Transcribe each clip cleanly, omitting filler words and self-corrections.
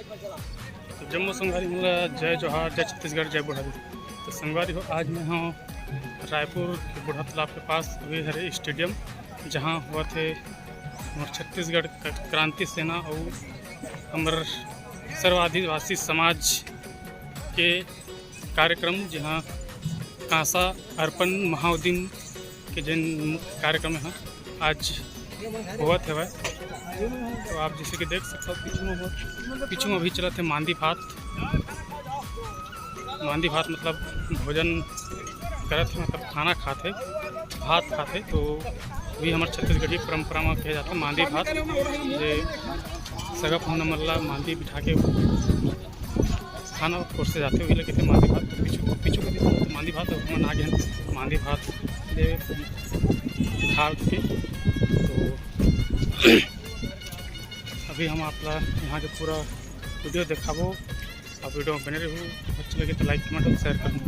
तो जम्मू संगवारी मोला जय जोहार, जय छत्तीसगढ़, जय बुढ़ारी। तो संगवारी हो आज मैं हूँ रायपुर के बूढ़ा तालाब के पास वे हरे स्टेडियम, जहाँ हुआ थे हमारे छत्तीसगढ़ क्रांति सेना और हमारे सर्व आदिवासी समाज के कार्यक्रम, जहाँ कांसा अर्पण महाउदीन के जिन कार्यक्रम है आज हुआ थे वह। तो आप जैसे कि देख सकते हो पीछू में अभी चला थे मांदी भात मतलब भोजन करत थे, मतलब खाना खाते भात खाते। तो भी हमारे छत्तीसगढ़ी परंपरा में कहे जाता है मांदी भात, जे सगा फोन मल्ला मांदी बिठा के खाना परोसे जाते वही लगे थे मांदी भात। तो पीछू के भी मांदी भात मन आ गए मांदी भात ले खा के। तो अभी हम आपका यहाँ के पूरा वीडियो दिखाबो, आप वीडियो में बने रहो। अच्छा लगे तो लाइक कमेंट और शेयर करना।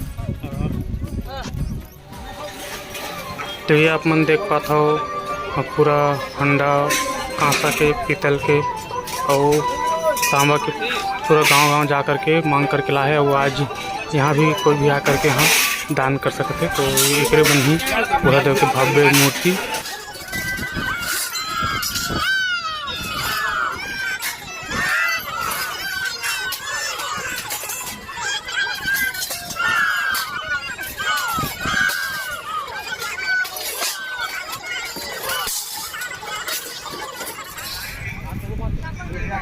तो ये आप मन देख पाता हो पूरा हंडा कांसा के, पीतल के और तांबा के पूरा गांव जा कर के मांग करके लाए है। वो आज यहाँ भी कोई भी आकर के यहाँ दान कर सकते। तो एक बन ही पूरा देव के भव्य मूर्ति।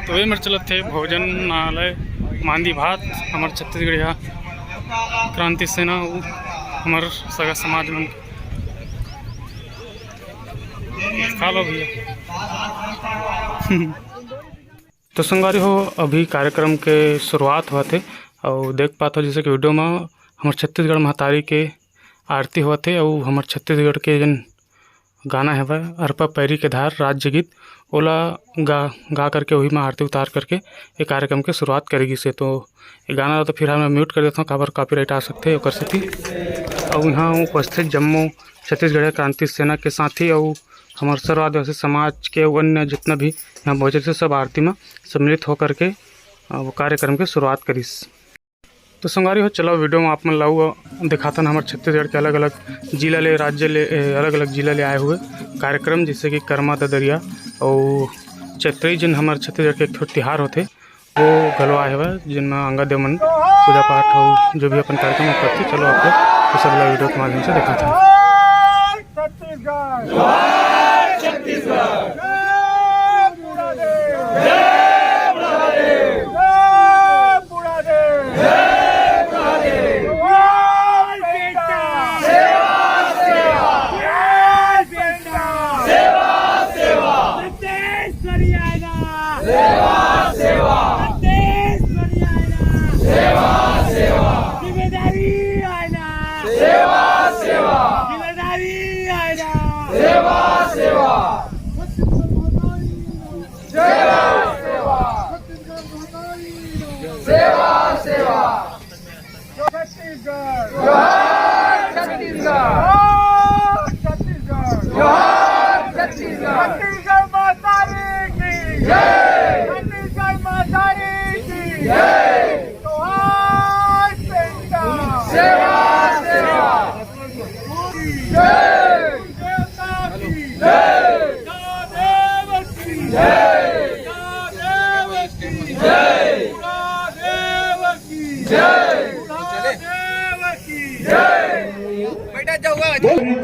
तो ये मेरे चलत थे भोजनालय मांदी भात हमारे छत्तीसगढ़ क्रांति सेना हमारे सगा समाज में खा लो भैया। तो संगवारी हो अभी कार्यक्रम के शुरुआत हुआ थे और देख पाते हो जैसे कि वीडियो में हमारे छत्तीसगढ़ महतारी के आरती हुआ थे और हमारे छत्तीसगढ़ के जन गाना है वह अरपा पैरी के धार राज्य गीत ओला गा करके वही में आरती उतार करके ये कार्यक्रम की शुरुआत करेगी से। तो ये गाना तो फिर हम म्यूट कर देता हूँ, काबर कॉपीराइट आ सकते हैं कर सकती। और यहाँ उपस्थित जम्मू छत्तीसगढ़ क्रांति सेना के साथी और हमारे सर्व आदिवासी समाज के अन्य जितना भी यहाँ पहुँचे थे सब आरती में सम्मिलित होकर के वो कार्यक्रम की शुरुआत करीस। तो संगवारी हो चलो वीडियो में आप मन लाऊ दिखाता ना हमारे छत्तीसगढ़ के अलग अलग जिला ले राज्य ले अलग अलग जिला ले आए हुए कार्यक्रम, जैसे कि कर्मा ददरिया और चैत्री जिन हमारे छत्तीसगढ़ के एक तिहार होते वो घलो आए हुए, जिनमें अंगा देव मन पूजा पाठ और जो भी अपन कार्यक्रम करते। चलो आपको तो सब वीडियो के माध्यम से दिखाते हैं।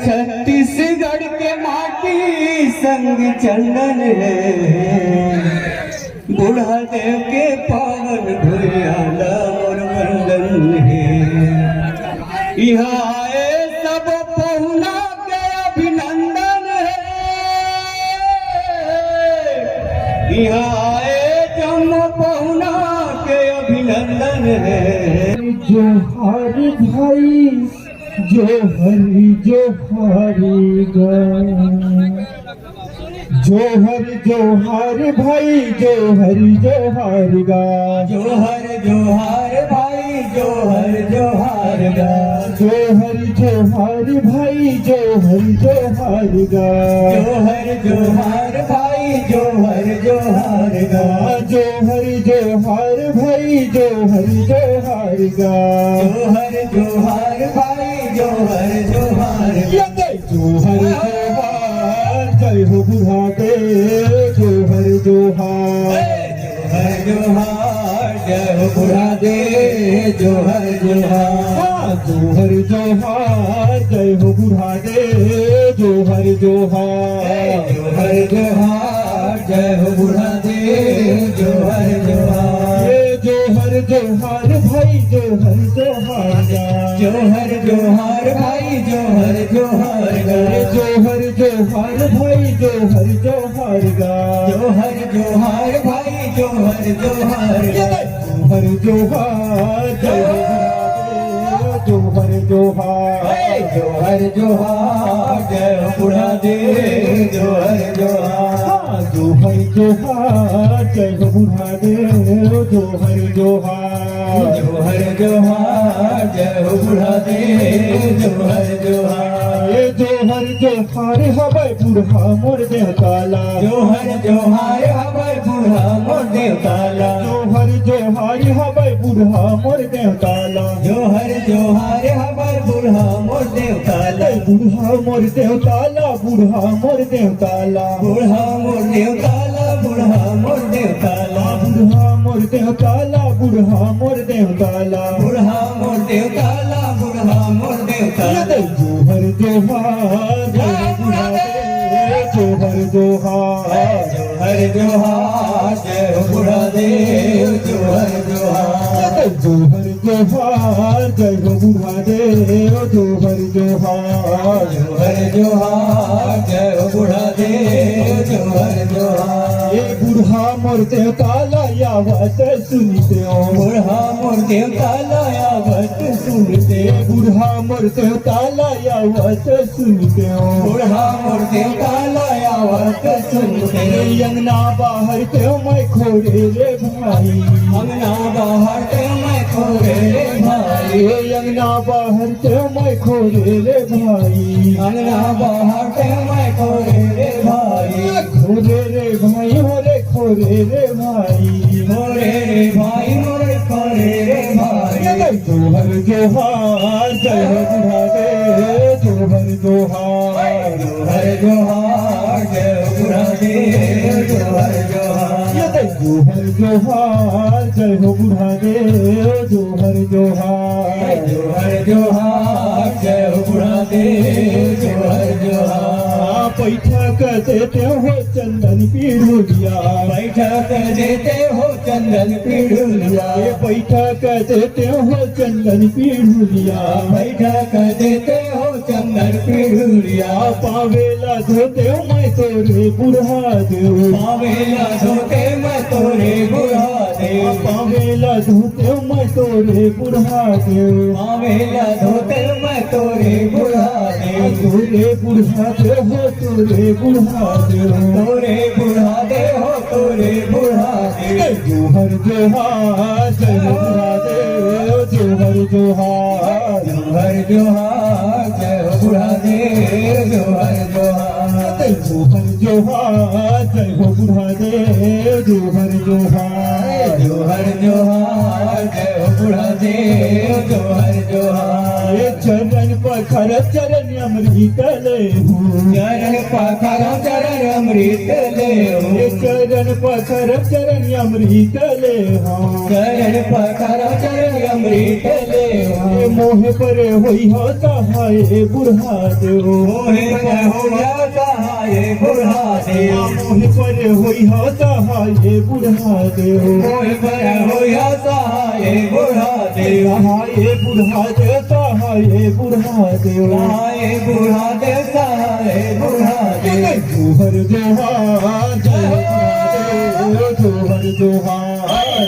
छत्तीसगढ़ के माटी संग चंदन है, बूढ़ा देव के पावन भुरियाला और वंदन है। यहाँ आए सब पहुना के अभिनंदन है, यहाँ आए जम्मू पहुना के अभिनंदन है। जोहार भाई जोहरी जोहारी गा, जोहर जोहार भाई जोहरी जोहारी गा, जोहर जोहार भाई जोहर जोहार गा, जोहर जोहार भाई जोहर जोहार गा, जोहर जोहार भाई जोहर जोहार गा जोहर जोहार भाई जोहर जोहार गा जोहर जोहार भाई जोहर जोहार जोहर जोहार जय हो बुढ़ा दे जोहर जोहार जोहर जोहार जय हो बुढ़ा दे जोहर जोहार जोहर जोहार जय हो बुढ़ा दे जोहर जोहार जोहर जोहार जय हो बुढ़ा दे जोहर जोहार जोहर जोहार भाई जोहर जोहार गा जोहर जोहार भाई जोहर जोहार गा जोहर जोहार भाई जोहर जोहार गा जोहर जोहार भाई जोहर जोहार जोहर जोहार जय हो जोहर जोहार जोहर जोहार जय हो बुढ़ा दे जोहर जोहार जोहर जोहार जय हो बुढ़ा दे जोहर जोहार जोहर जोहार जय हो बुढ़ा दे जोहर जोहार ये जोहर जोहार हवे बुढ़ा मोर देव काला जोहर जोहार हवे बुढ़ा मोर देव काला जोहर जोहार हवे बुढ़ा मोर देव काला जोहर जोहार हवे बुढ़ा मोर देव काला बुढ़ा मोर देव काला बुढ़ा मोर देव काला बुढ़ा मोर देव काला बुढ़ा मोर देव काला बुढ़ा मोर देव काला बुढ़ा मोर देव काला बुढ़ा मोर देव काला बुढ़ा मोर देव काला जोहर जोहार जय बुढ़ा दे जोहर जोहार जोहर जोहार जय हो बुढ़ा दे जोहर जोहार जोहर जोहार जय हो बुढ़ा दे जोहर जोहार जोहर जोहार जय हो बुढ़ा दे जोहर जोहार ये बुढ़ा मोर देव काला यावत सुनते हो बुढ़ा मोर देव काला यावत सुनते बुढ़ा मोर देव काला यावत सुनते हो बुढ़ा मोर देव काला यावत सुनते अंगना बाहर ते मैं खोरे रे भाई अंगना बाहर ते मैं खोरे रे भाई अंगना बाहर ते मैं खोरे रे भाई अंगना बाहर ते मैं खोरे रे भाई खोरे रे भाई होरे खोरे रे भाई खोरे रे भाई होरे खोरे रे भाई जोहर जोहार जय हो बुढ़ा दे जोहर जोहार जोहर जोहार जय हो बुढ़ा दे जोहर जोहार जोहर जोहार जय हो बुढ़ा दे जोहर जोहार जोहर जोहार जय हो बुढ़ा दे जोहर जोहार बैठक देते हो चंदन पीढ़ुलिया बैठक देते हो चंदन पीढ़ुलिया बैठक देते हो चंदन पीढ़ुलिया बैठक देते हो चंदन पीढ़ुलिया पावेला धोते मैं तोरे बुढ़ा देव पावेला धोते मैं तोरे बुढ़ा देव पावेला धोते मैं तोरे बुढ़ा देव पावेला धोते मैं तोरे बुढ़ा देव तोरे बुढ़ा देव हो तोरे बुढ़ा देव तोरे बुढ़ा देव हो तोरे बुढ़ा देव जोहर जोहार जय हो बुढ़ा देव जोहर जोहार जोहर जोहार जय हो बुढ़ा देव जोहर जोहार जोहर जोहार जय हो बुढ़ा देव जोहर जोहार जोहर जोहार जय हो बुढ़ा देव जोहर जोहार चरण पखर चरण अमृत ले चरण पखर चरण अमृत ले चरण पखर चरण अमृत ले चरण पखर चरण अमृत ले मोह पर होई हो सहाय बुढ़ा देव मोह पर होई सहाय बुढ़ा देव मोह पर होई हो सहाय बुढ़ा देव मोह पर होई सहाय बुढ़ा देव सहाय बुढ़ा देव सहाय बुढ़ा देव सहाय बुढ़ा देव सहाय बुढ़ा देव जोहर जोहार जय हो जोहर जोहार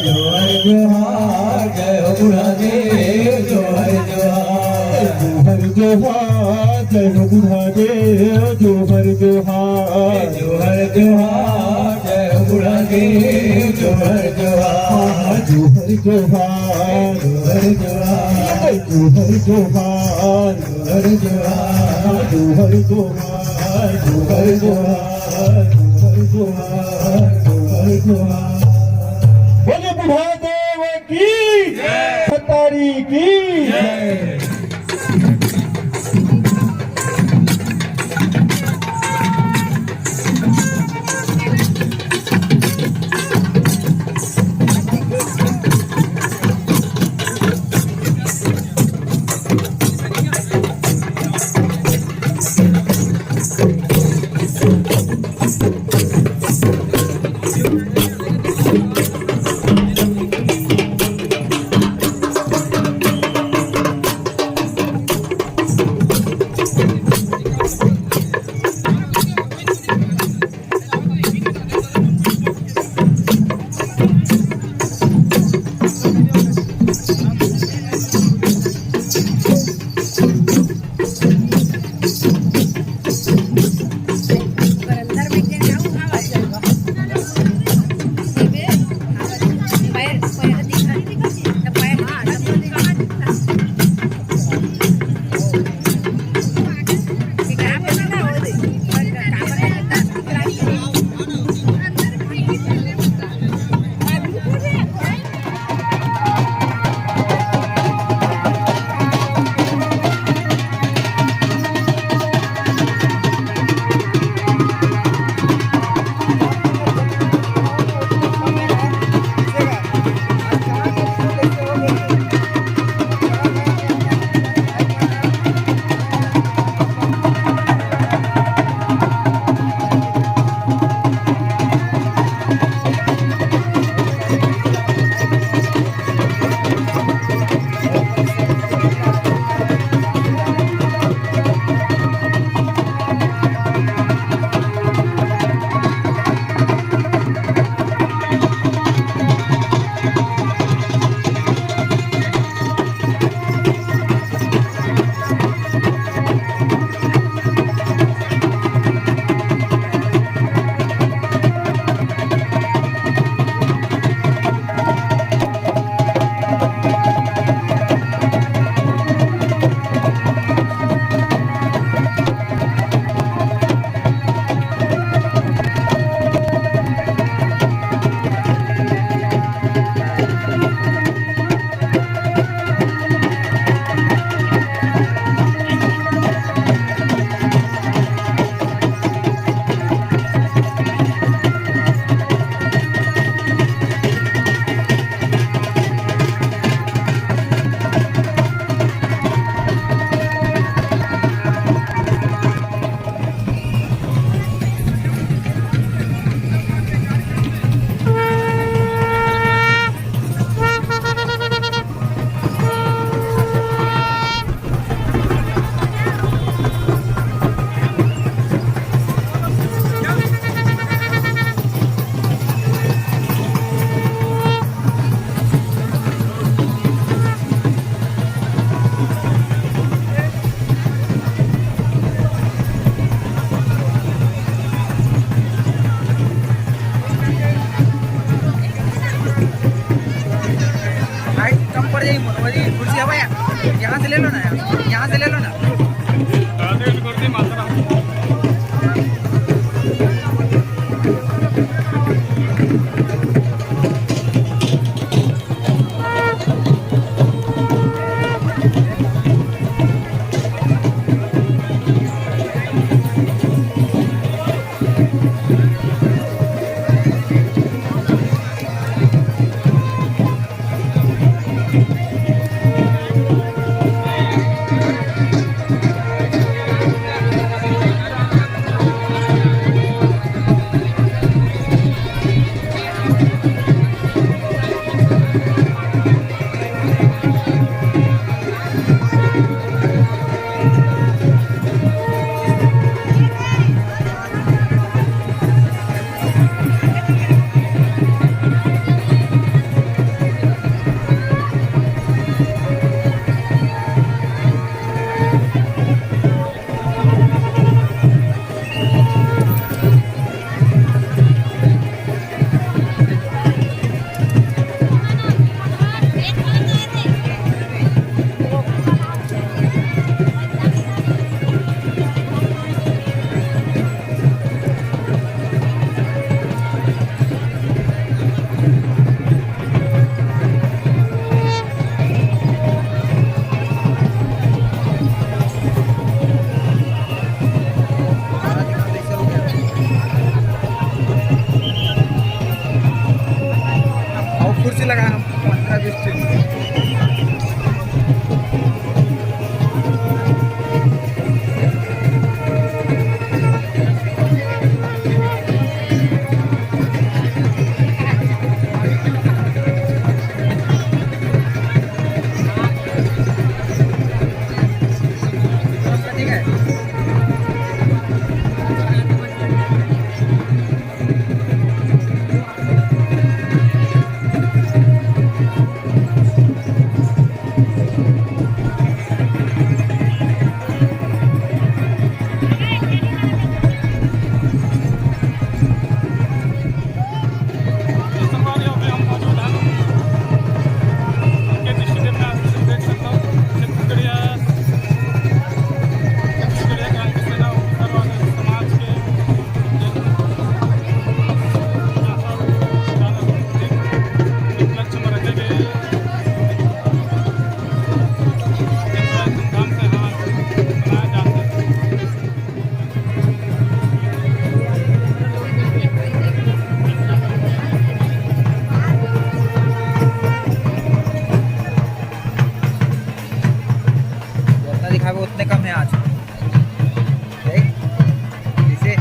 जोहर जोहार जय हो बुढ़ा देव जोहर जोहार जोहर जोहार जय हो बुढ़ा देव जोहर जोहार जोहर जोहार जय हो बुढ़ा देव जोहर जोहार जोहर जोहार जोहर जोहार जोहर जोहार जोहर जोहार जोहर जोहार जोहर जोहार जोहार जोहार जोहार। बोले बुढ़ा देव की महतारी की। कुर्सी है भैया, यहाँ से ले लो ना, यहाँ से ले लो ना। कुर्सी लगा हम 15-20 ठीक है। जितना दिखावे उतने कम है आज। देख, इसे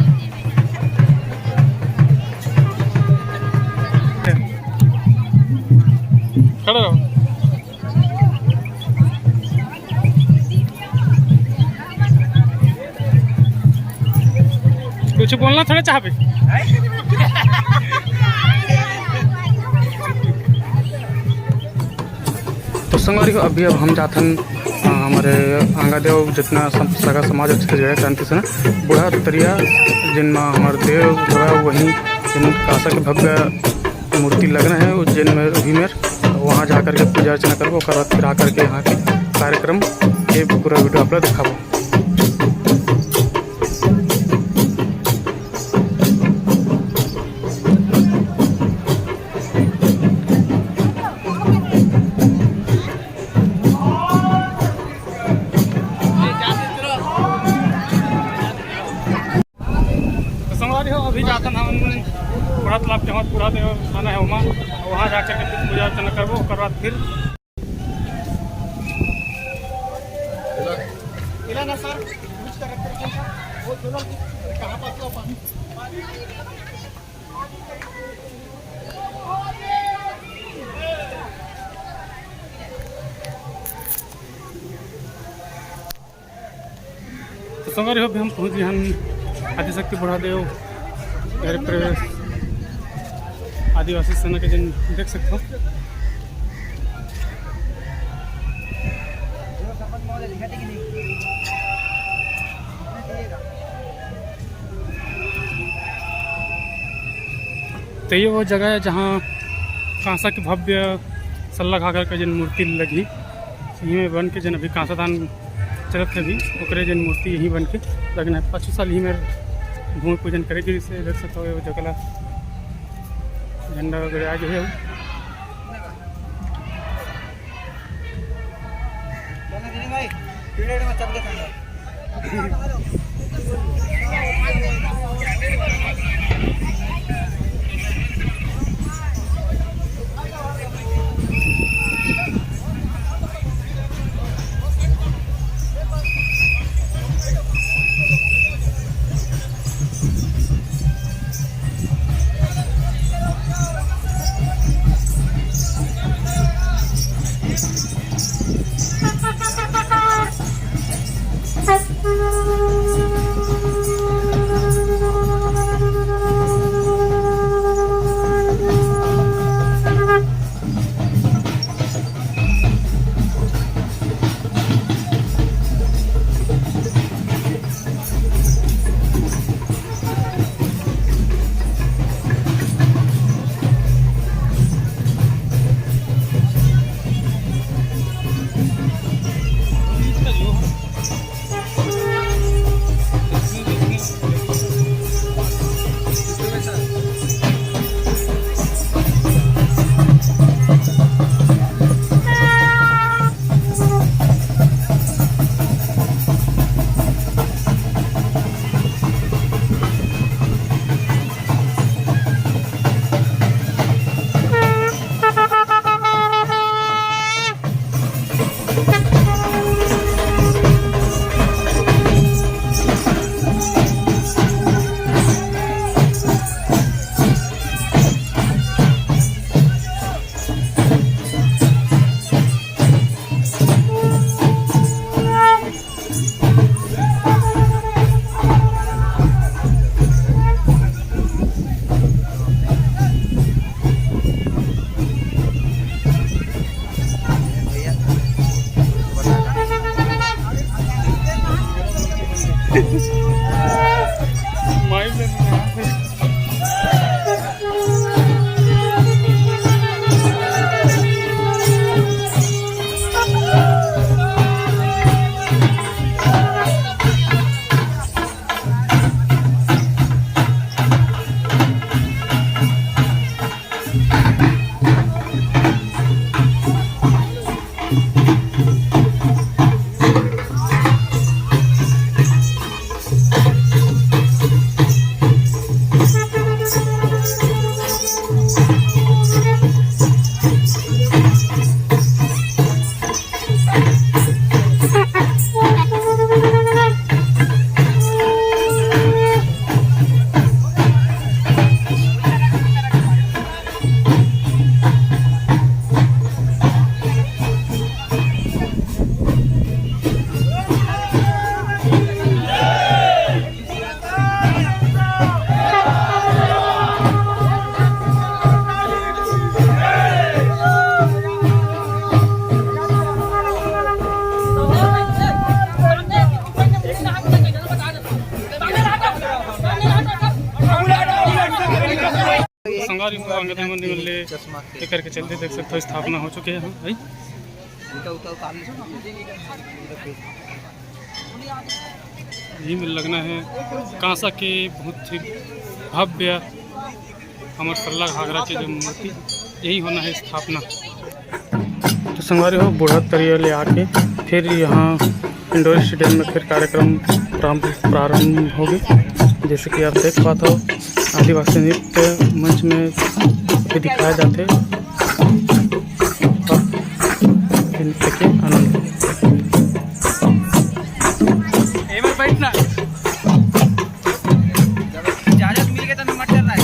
खड़े रहो। कुछ बोलना थोड़ा चाह पे। तो संगवारी को अभी अब हम जाथन हमारे आंगादेव जितना सगा समाज अच्छे जगह क्रांति से ना बूढ़ा तरिया जिनमें हमारे देव होगा वहीं जिन कासा के भव्य मूर्ति लगना है उज्जैन में भी में वहाँ जा करके पूजा अर्चना करबो और बाद फिर आकर के यहाँ के कार्यक्रम के पूरा वीडियो आप लोग दिखाबो। अभी जातन हम बूढ़ा तालाब के वहाँ बूढ़ा देव थाना है वहाँ जाकर के फिर पूजा अर्चना करबो और बाद फिर ना सर कहाँ पास तो संगवारी हो भी हम पहुँच गए हम आदिशक्ति बुढ़ादेव घर प्रवेश आदिवासी सेना के जिन देख सकते हो। तो ये वो जगह है जहाँ कांसा की भव्य सल्ला घाघर के जिन मूर्ति लगी यहीं में बन के जिन अभी कांसा दान चलत है भी ओकरे जिन मूर्ति यहीं बन के लगना है 5 साल ही में भूमि पूजन करेगी। जिससे देख सकते हो वो जगह झंडा वगैरह आगे है। संगारी अंगद मंदिर में ले करके चलते देख सकते हो स्थापना हो चुके हैं भाई। ये में लगना है कांसा के बहुत ही भव्य अमर सल्ला घाघरा की जो मूर्ति यही होना है स्थापना। तो संगवारी हो बूढ़ा तरिया ले आके फिर यहाँ इंडोर स्टेडियम में फिर कार्यक्रम प्रारंभ होगी। जैसे कि आप देख पाते हो आदिवासी नृत्य मंच में भी दिखाए जाते और नृत्य के आनंद बैठना इजाजत मिल गया तो मत कर रहा है।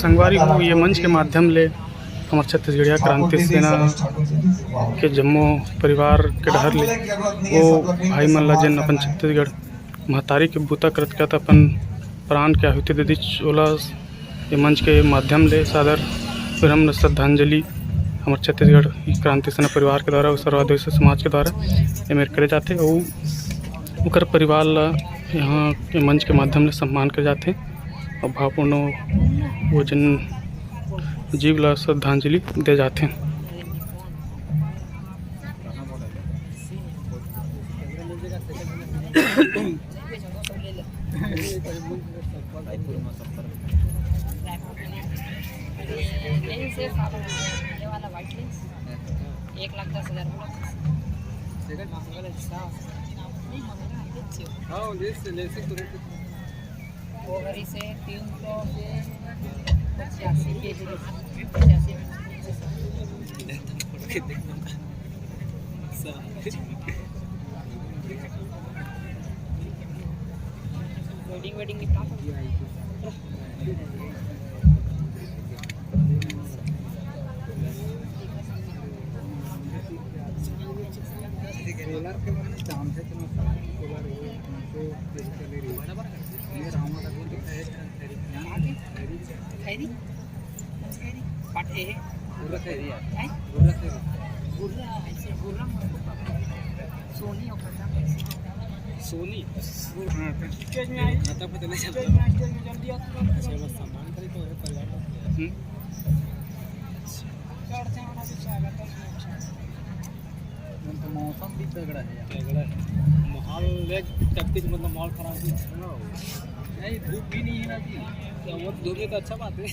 संगवारी हो ये मंच के माध्यम ले हमारे छत्तीसगढ़िया क्रांति सेना के जम्मो परिवार के डहर ले वो भाई मन ला जन अपन छत्तीसगढ़ महतारी के बूता करत करत अपन प्राण के आहुति दे दी ओला ये मंच के माध्यम ले सादर विनम्र श्रद्धांजलि हमारे छत्तीसगढ़ क्रांति सेना परिवार के द्वारा सर्वाधिक समाज के द्वारा ये मेरे करे जाते और उकर परिवार ला यहाँ के मंच के माध्यम ले सम्मान करे जाते और भावपूर्ण वो जन जीव ला श्रद्धांजलि दे जाते हैं। पोखरी से 385 वेडिंग निपटा सोलर के बारे में जानते तो सोलर ये रामा का बोल है खैरी पाटे है पूरा खैरी है पूरा खैरी सोनी और सोनी स्टेज में आई पता नहीं स्टेज में जल्दी सामान खरीद तो परिवार चढ़ते हैं ना स्वागत है तो मौसम भी तगड़ा है तगड़ा है माहौल एक तकतीक मतलब माहौल खराब नहीं धूप भी नहीं है ना जी तो वो धूप तो अच्छा बात है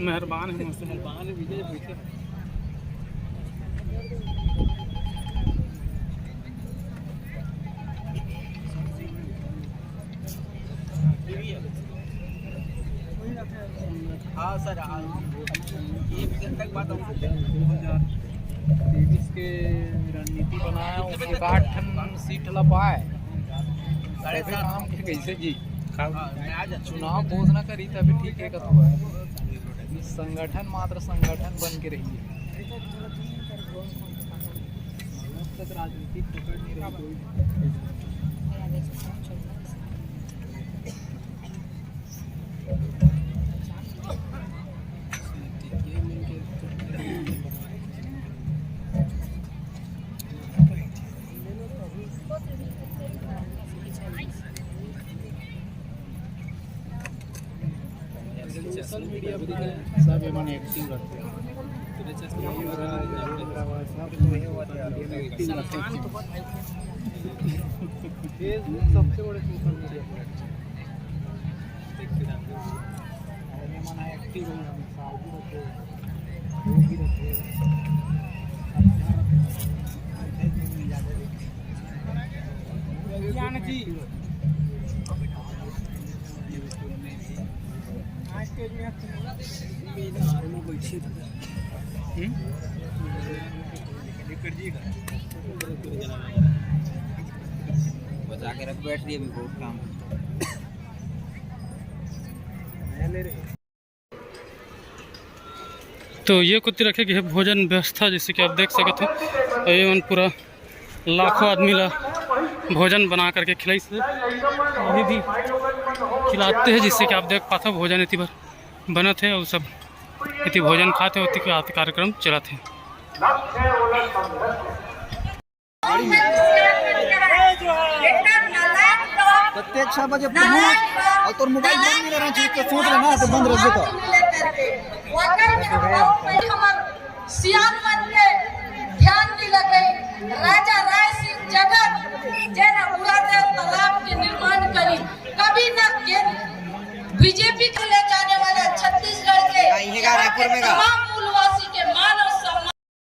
मेहरबान है मौसम मेहरबान है विजय बैठे हाँ सर एक दिन तक बात 2023 के रणनीति बनाया उसके 8 सीट लपाए साढ़े काम के कैसे जी चुनाव घोषणा करी तभी ठीक है कतो है संगठन मात्र संगठन बन के रहिए राजनीति पकड़ नहीं रही कोई सोशल मीडिया पर सब एमन एक्टिव रहते हैं फेसबुक सबसे बड़े सोशल मीडिया प्लेटफॉर्म एक्टिव जी बचा के रख बैठ रही अभी बहुत काम तो ये कुछ रखे कि है भोजन व्यवस्था जैसे कि आप देख सकते हो एवं पूरा लाखों आदमी ला भोजन बना करके खिलाई से अभी भी खिलाते हैं जिससे कि आप देख पाते हो भोजन इतनी बार बना थे और सब इतनी भोजन खाते होती कि कार्यक्रम चला थे प्रत्येक 6 बजे पहुंच और तोर मोबाइल बंद नहीं रहना चाहिए तो सोच लेना तो बंद रह जाता सियान मन के ध्यान दिला गई राजा राय सिंह जगत जेना उड़ाते तालाब के निर्माण करी कभी न बीजेपी को ले जाने वाला छत्तीसगढ़ के तमाम